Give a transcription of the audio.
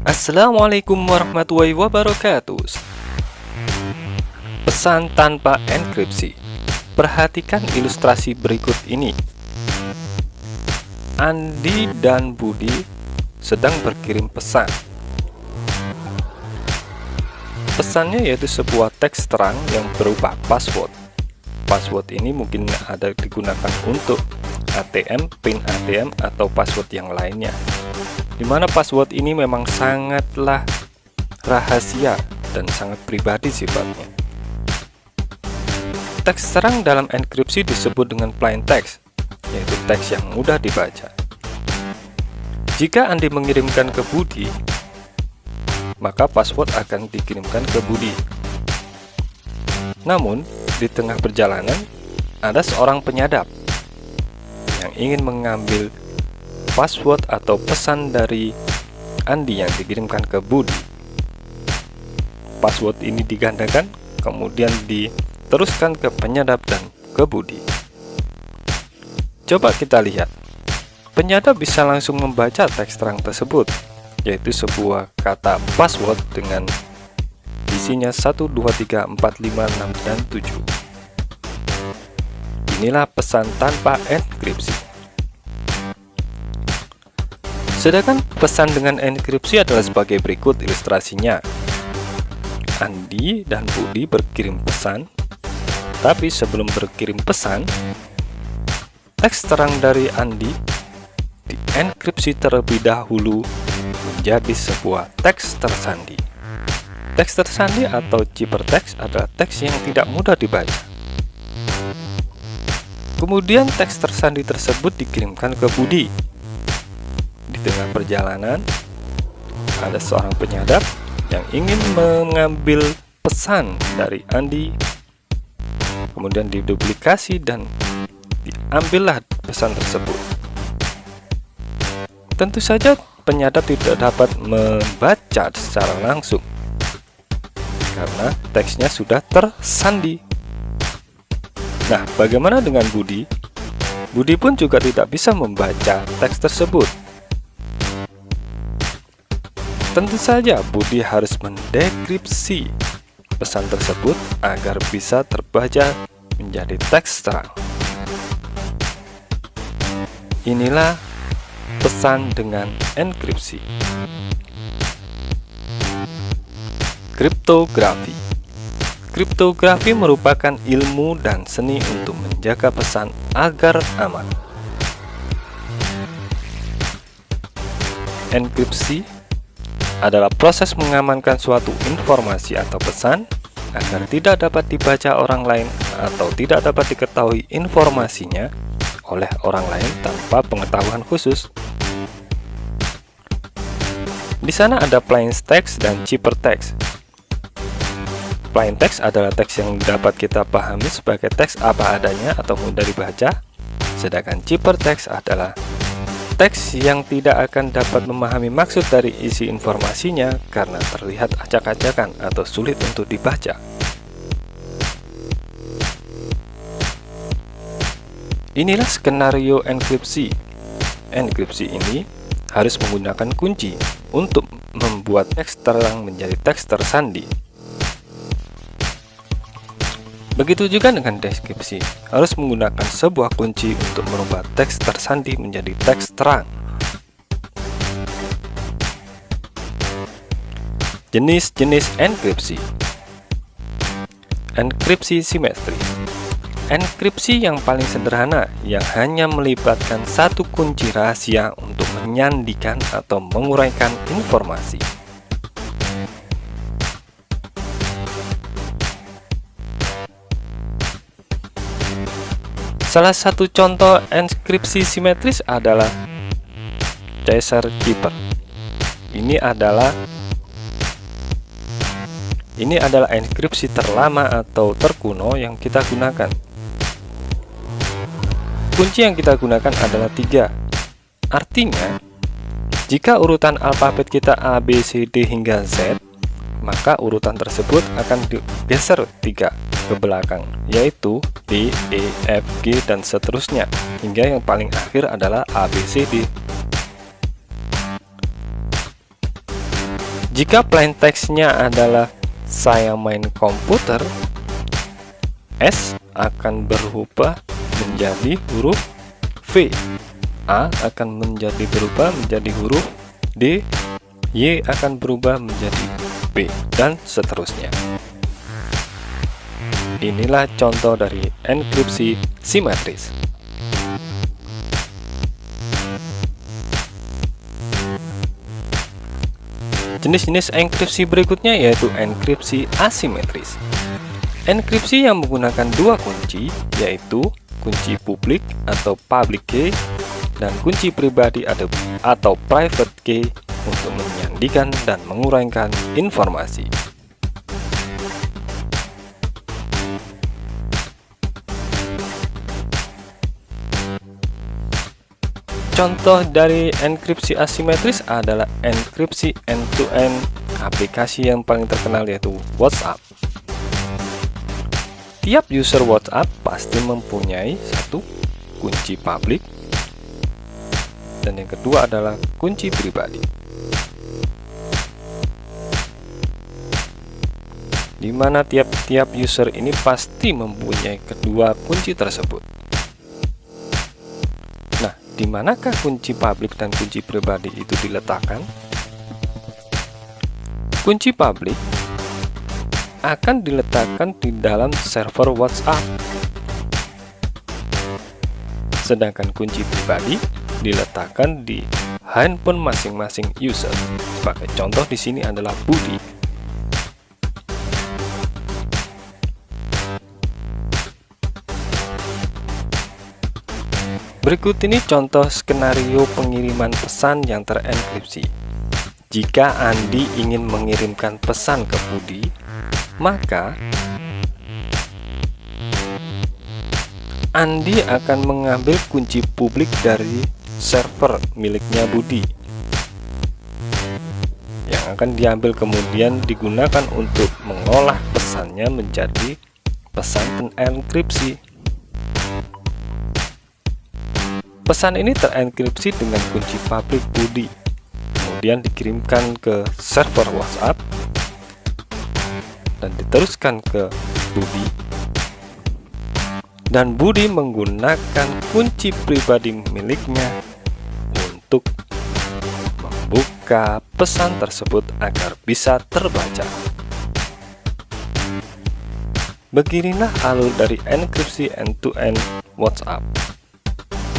Assalamualaikum warahmatullahi wabarakatuh. Pesan tanpa enkripsi. Perhatikan ilustrasi berikut ini. Andi dan Budi sedang berkirim pesan. Pesannya yaitu sebuah teks terang yang berupa password. Password ini mungkin ada digunakan untuk ATM, PIN ATM, atau password yang lainnya, dimana password ini memang sangatlah rahasia dan sangat pribadi sifatnya. Teks terang dalam enkripsi disebut dengan plain text, yaitu teks yang mudah dibaca. Jika Andi mengirimkan ke Budi, maka password akan dikirimkan ke Budi. Namun, di tengah perjalanan, ada seorang penyadap yang ingin mengambil password atau pesan dari Andi yang dikirimkan ke Budi. Password ini digandakan, kemudian diteruskan ke penyadap dan ke Budi. Coba kita lihat. Penyadap bisa langsung membaca teks terang tersebut, yaitu sebuah kata password dengan isinya 1, 2, 3, 4, 5, 6, dan 7. Inilah pesan tanpa enkripsi. Sedangkan pesan dengan enkripsi adalah sebagai berikut ilustrasinya. Andi dan Budi berkirim pesan, tapi sebelum berkirim pesan, teks terang dari Andi dienkripsi terlebih dahulu menjadi sebuah teks tersandi. Teks tersandi atau ciphertext adalah teks yang tidak mudah dibaca. Kemudian teks tersandi tersebut dikirimkan ke Budi. Di tengah perjalanan, ada seorang penyadap yang ingin mengambil pesan dari Andi, kemudian diduplikasi dan diambillah pesan tersebut. Tentu saja penyadap tidak dapat membaca secara langsung karena teksnya sudah tersandi. Nah, bagaimana dengan Budi? Budi pun juga tidak bisa membaca teks tersebut. Tentu saja Budi harus mendekripsi pesan tersebut agar bisa terbaca menjadi teks terang. Inilah pesan dengan enkripsi. Kriptografi. Kriptografi merupakan ilmu dan seni untuk menjaga pesan agar aman. Enkripsi adalah proses mengamankan suatu informasi atau pesan agar tidak dapat dibaca orang lain atau tidak dapat diketahui informasinya oleh orang lain tanpa pengetahuan khusus. Di sana ada plain text dan ciphertext. Plain text adalah teks yang dapat kita pahami sebagai teks apa adanya atau mudah dibaca, sedangkan ciphertext adalah teks yang tidak akan dapat memahami maksud dari isi informasinya karena terlihat acak-acakan atau sulit untuk dibaca. Inilah skenario enkripsi. Enkripsi ini harus menggunakan kunci untuk membuat teks terang menjadi teks tersandi. Begitu juga dengan deskripsi, harus menggunakan sebuah kunci untuk merubah teks tersandi menjadi teks terang. Jenis-jenis enkripsi. Enkripsi simetri. Enkripsi yang paling sederhana yang hanya melibatkan satu kunci rahasia untuk menyandikan atau menguraikan informasi. Salah satu contoh enkripsi simetris adalah Chaser Cipher. Ini adalah enkripsi terlama atau terkuno yang kita gunakan. Kunci yang kita gunakan adalah 3. Artinya, jika urutan alfabet kita A, B, C, D hingga Z, maka urutan tersebut akan digeser 3 ke belakang, yaitu D, E, F, G, dan seterusnya, hingga yang paling akhir adalah A, B, C, D. Jika plain text-nya adalah saya main komputer, S akan berubah menjadi huruf V, A akan berubah menjadi huruf D, Y akan berubah menjadi B, dan seterusnya. Inilah contoh dari enkripsi simetris. Jenis-jenis enkripsi berikutnya yaitu enkripsi asimetris. Enkripsi yang menggunakan dua kunci, yaitu kunci publik atau public key dan kunci pribadi atau private key untuk menyandikan dan menguraikan informasi. Contoh dari enkripsi asimetris adalah enkripsi end-to-end aplikasi yang paling terkenal yaitu WhatsApp. Tiap user WhatsApp pasti mempunyai satu kunci publik dan yang kedua adalah kunci pribadi, di mana tiap-tiap user ini pasti mempunyai kedua kunci tersebut. Nah, di manakah kunci publik dan kunci pribadi itu diletakkan? Kunci publik akan diletakkan di dalam server WhatsApp, sedangkan kunci pribadi diletakkan di handphone masing-masing user. Sebagai contoh di sini adalah Budi. Berikut ini contoh skenario pengiriman pesan yang terenkripsi. Jika Andi ingin mengirimkan pesan ke Budi, maka Andi akan mengambil kunci publik dari server miliknya Budi, yang akan diambil kemudian digunakan untuk mengolah pesannya menjadi pesan terenkripsi. Pesan ini terenkripsi dengan kunci publik Budi, kemudian dikirimkan ke server WhatsApp dan diteruskan ke Budi, dan Budi menggunakan kunci pribadi miliknya untuk membuka pesan tersebut agar bisa terbaca. Beginilah alur dari enkripsi end-to-end WhatsApp.